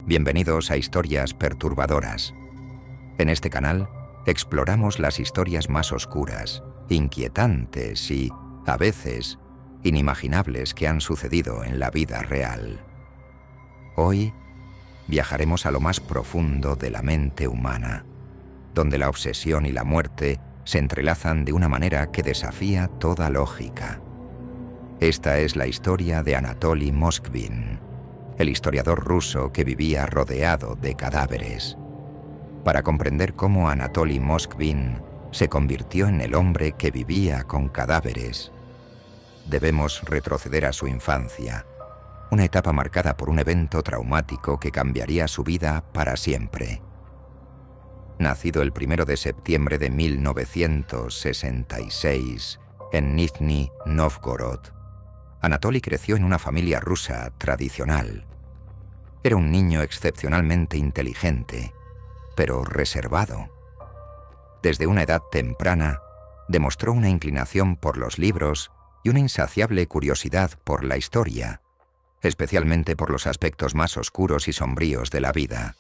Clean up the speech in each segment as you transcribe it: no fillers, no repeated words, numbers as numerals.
Bienvenidos a Historias Perturbadoras. En este canal exploramos las historias más oscuras, inquietantes y, a veces, inimaginables que han sucedido en la vida real. Hoy viajaremos a lo más profundo de la mente humana, donde la obsesión y la muerte se entrelazan de una manera que desafía toda lógica. Esta es la historia de Anatoly Moskvin, el historiador ruso que vivía rodeado de cadáveres. Para comprender cómo Anatoly Moskvin se convirtió en el hombre que vivía con cadáveres, debemos retroceder a su infancia, una etapa marcada por un evento traumático que cambiaría su vida para siempre. Nacido el 1 de septiembre de 1966 en Nizhny Novgorod, Anatoly creció en una familia rusa tradicional. Era un niño excepcionalmente inteligente, pero reservado. Desde una edad temprana, demostró una inclinación por los libros y una insaciable curiosidad por la historia, especialmente por los aspectos más oscuros y sombríos de la vida,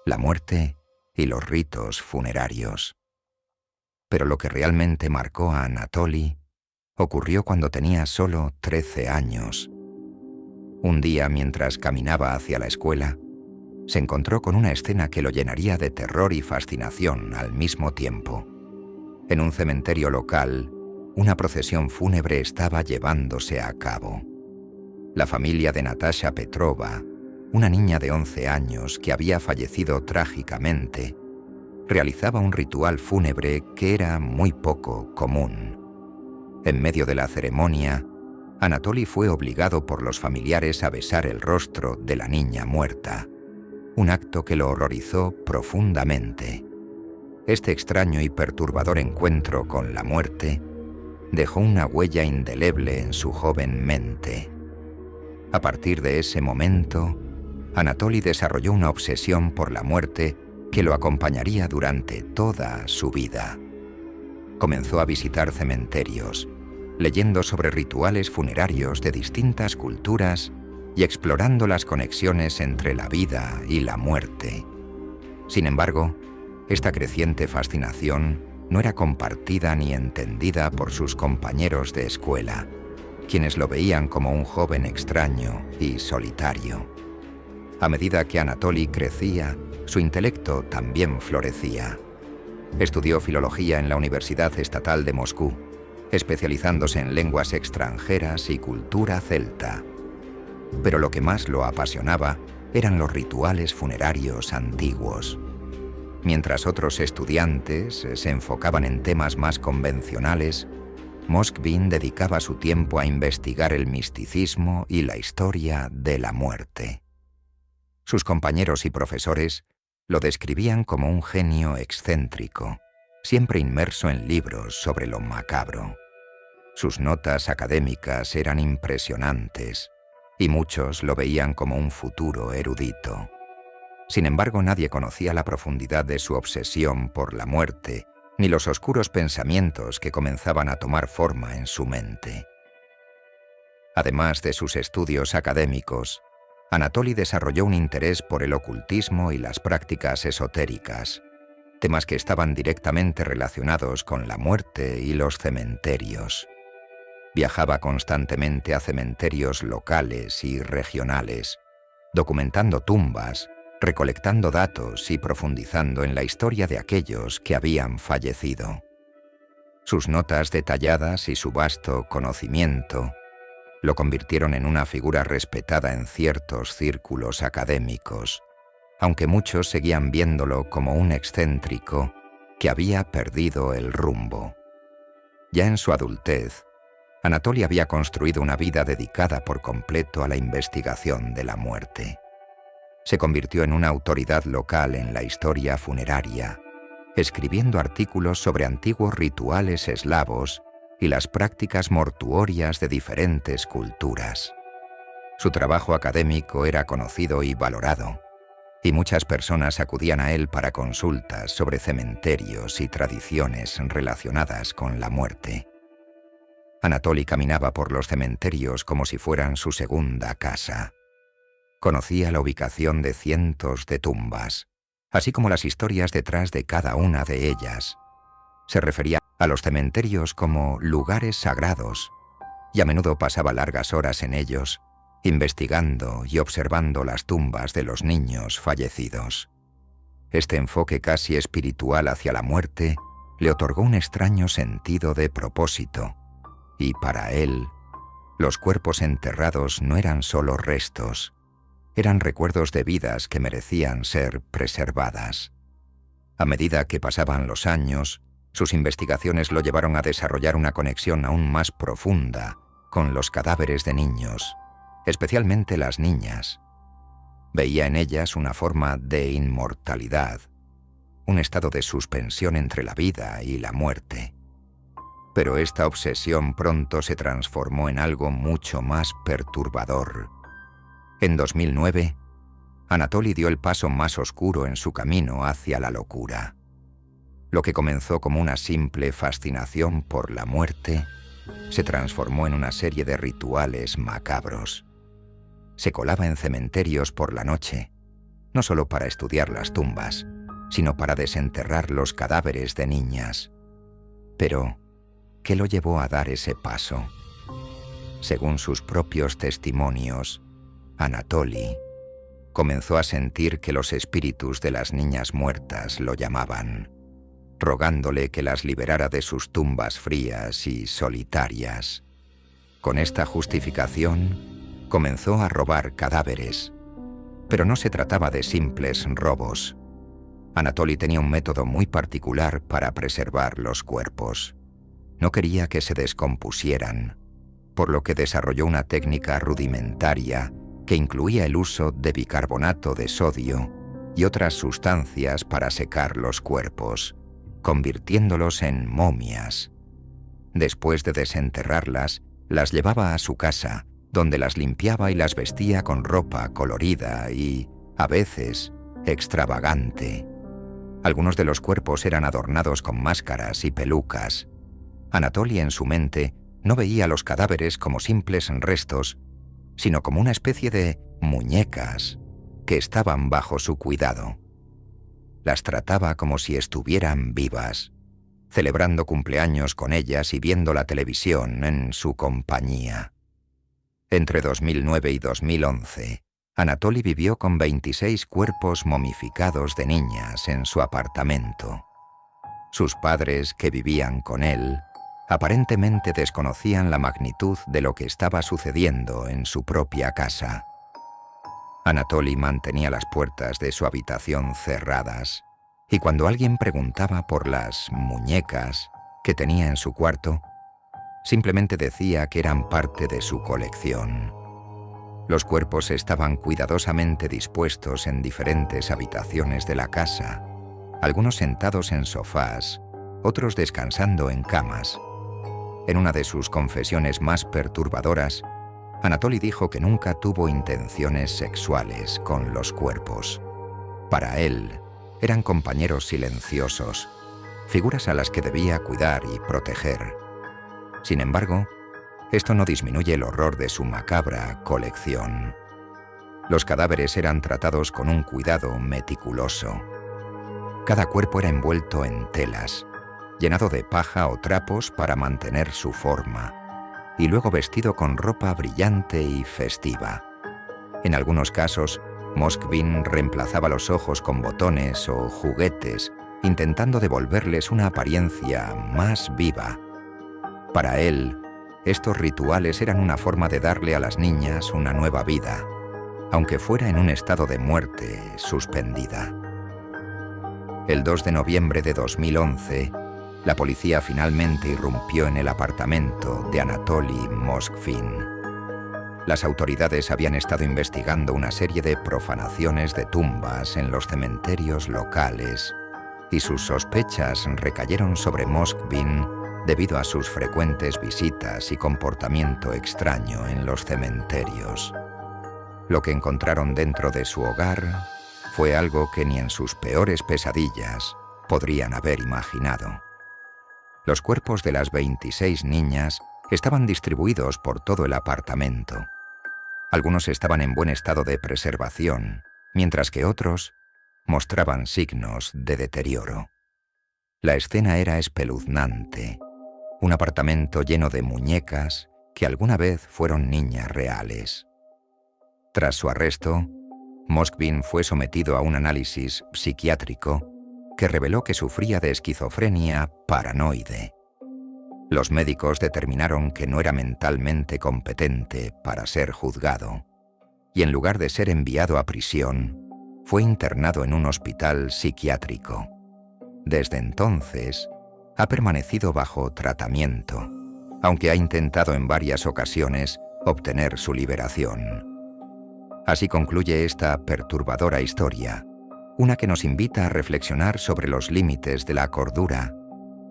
la muerte y los ritos funerarios. Pero lo que realmente marcó a Anatoly ocurrió cuando tenía solo 13 años. Un día, mientras caminaba hacia la escuela, se encontró con una escena que lo llenaría de terror y fascinación al mismo tiempo. En un cementerio local, una procesión fúnebre estaba llevándose a cabo. La familia de Natasha Petrova, una niña de 11 años que había fallecido trágicamente, realizaba un ritual fúnebre que era muy poco común. En medio de la ceremonia, Anatoly fue obligado por los familiares a besar el rostro de la niña muerta, un acto que lo horrorizó profundamente. Este extraño y perturbador encuentro con la muerte dejó una huella indeleble en su joven mente. A partir de ese momento, Anatoly desarrolló una obsesión por la muerte que lo acompañaría durante toda su vida. Comenzó a visitar cementerios, leyendo sobre rituales funerarios de distintas culturas y explorando las conexiones entre la vida y la muerte. Sin embargo, esta creciente fascinación no era compartida ni entendida por sus compañeros de escuela, quienes lo veían como un joven extraño y solitario. A medida que Anatoly crecía, su intelecto también florecía. Estudió filología en la Universidad Estatal de Moscú, especializándose en lenguas extranjeras y cultura celta. Pero lo que más lo apasionaba eran los rituales funerarios antiguos. Mientras otros estudiantes se enfocaban en temas más convencionales, Moskvin dedicaba su tiempo a investigar el misticismo y la historia de la muerte. Sus compañeros y profesores lo describían como un genio excéntrico, siempre inmerso en libros sobre lo macabro. Sus notas académicas eran impresionantes y muchos lo veían como un futuro erudito. Sin embargo, nadie conocía la profundidad de su obsesión por la muerte ni los oscuros pensamientos que comenzaban a tomar forma en su mente. Además de sus estudios académicos, Anatoly desarrolló un interés por el ocultismo y las prácticas esotéricas, temas que estaban directamente relacionados con la muerte y los cementerios. Viajaba constantemente a cementerios locales y regionales, documentando tumbas, recolectando datos y profundizando en la historia de aquellos que habían fallecido. Sus notas detalladas y su vasto conocimiento lo convirtieron en una figura respetada en ciertos círculos académicos, aunque muchos seguían viéndolo como un excéntrico que había perdido el rumbo. Ya en su adultez, Anatoly había construido una vida dedicada por completo a la investigación de la muerte. Se convirtió en una autoridad local en la historia funeraria, escribiendo artículos sobre antiguos rituales eslavos y las prácticas mortuorias de diferentes culturas. Su trabajo académico era conocido y valorado, y muchas personas acudían a él para consultas sobre cementerios y tradiciones relacionadas con la muerte. Anatoly caminaba por los cementerios como si fueran su segunda casa. Conocía la ubicación de cientos de tumbas, así como las historias detrás de cada una de ellas. Se refería a los cementerios como lugares sagrados, y a menudo pasaba largas horas en ellos, investigando y observando las tumbas de los niños fallecidos. Este enfoque casi espiritual hacia la muerte le otorgó un extraño sentido de propósito, y para él, los cuerpos enterrados no eran solo restos, eran recuerdos de vidas que merecían ser preservadas. A medida que pasaban los años, sus investigaciones lo llevaron a desarrollar una conexión aún más profunda con los cadáveres de niños, especialmente las niñas. Veía en ellas una forma de inmortalidad, un estado de suspensión entre la vida y la muerte. Pero esta obsesión pronto se transformó en algo mucho más perturbador. En 2009, Anatoly dio el paso más oscuro en su camino hacia la locura. Lo que comenzó como una simple fascinación por la muerte se transformó en una serie de rituales macabros. Se colaba en cementerios por la noche, no solo para estudiar las tumbas, sino para desenterrar los cadáveres de niñas. Pero, ¿qué lo llevó a dar ese paso? Según sus propios testimonios, Anatoly comenzó a sentir que los espíritus de las niñas muertas lo llamaban, rogándole que las liberara de sus tumbas frías y solitarias. Con esta justificación, comenzó a robar cadáveres. Pero no se trataba de simples robos. Anatoly tenía un método muy particular para preservar los cuerpos. No quería que se descompusieran, por lo que desarrolló una técnica rudimentaria que incluía el uso de bicarbonato de sodio y otras sustancias para secar los cuerpos, convirtiéndolos en momias. Después de desenterrarlas, las llevaba a su casa, donde las limpiaba y las vestía con ropa colorida y, a veces, extravagante. Algunos de los cuerpos eran adornados con máscaras y pelucas. Anatoly, en su mente, no veía los cadáveres como simples restos, sino como una especie de muñecas que estaban bajo su cuidado. Las trataba como si estuvieran vivas, celebrando cumpleaños con ellas y viendo la televisión en su compañía. Entre 2009 y 2011, Anatoly vivió con 26 cuerpos momificados de niñas en su apartamento. Sus padres, que vivían con él, aparentemente desconocían la magnitud de lo que estaba sucediendo en su propia casa. Anatoly mantenía las puertas de su habitación cerradas, y cuando alguien preguntaba por las muñecas que tenía en su cuarto, simplemente decía que eran parte de su colección. Los cuerpos estaban cuidadosamente dispuestos en diferentes habitaciones de la casa, algunos sentados en sofás, otros descansando en camas. En una de sus confesiones más perturbadoras, Anatoly dijo que nunca tuvo intenciones sexuales con los cuerpos. Para él, eran compañeros silenciosos, figuras a las que debía cuidar y proteger. Sin embargo, esto no disminuye el horror de su macabra colección. Los cadáveres eran tratados con un cuidado meticuloso. Cada cuerpo era envuelto en telas, llenado de paja o trapos para mantener su forma, y luego vestido con ropa brillante y festiva. En algunos casos, Moskvin reemplazaba los ojos con botones o juguetes, intentando devolverles una apariencia más viva. Para él, estos rituales eran una forma de darle a las niñas una nueva vida, aunque fuera en un estado de muerte suspendida. El 2 de noviembre de 2011, la policía finalmente irrumpió en el apartamento de Anatoly Moskvin. Las autoridades habían estado investigando una serie de profanaciones de tumbas en los cementerios locales, y sus sospechas recayeron sobre Moskvin debido a sus frecuentes visitas y comportamiento extraño en los cementerios. Lo que encontraron dentro de su hogar fue algo que ni en sus peores pesadillas podrían haber imaginado. Los cuerpos de las 26 niñas estaban distribuidos por todo el apartamento. Algunos estaban en buen estado de preservación, mientras que otros mostraban signos de deterioro. La escena era espeluznante. Un apartamento lleno de muñecas que alguna vez fueron niñas reales. Tras su arresto, Moskvin fue sometido a un análisis psiquiátrico que reveló que sufría de esquizofrenia paranoide. Los médicos determinaron que no era mentalmente competente para ser juzgado, y en lugar de ser enviado a prisión, fue internado en un hospital psiquiátrico. Desde entonces, ha permanecido bajo tratamiento, aunque ha intentado en varias ocasiones obtener su liberación. Así concluye esta perturbadora historia, una que nos invita a reflexionar sobre los límites de la cordura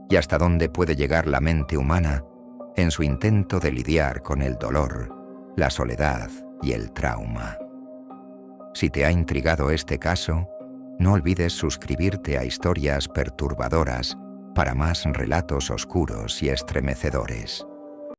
y hasta dónde puede llegar la mente humana en su intento de lidiar con el dolor, la soledad y el trauma. Si te ha intrigado este caso, no olvides suscribirte a Historias Perturbadoras para más relatos oscuros y estremecedores.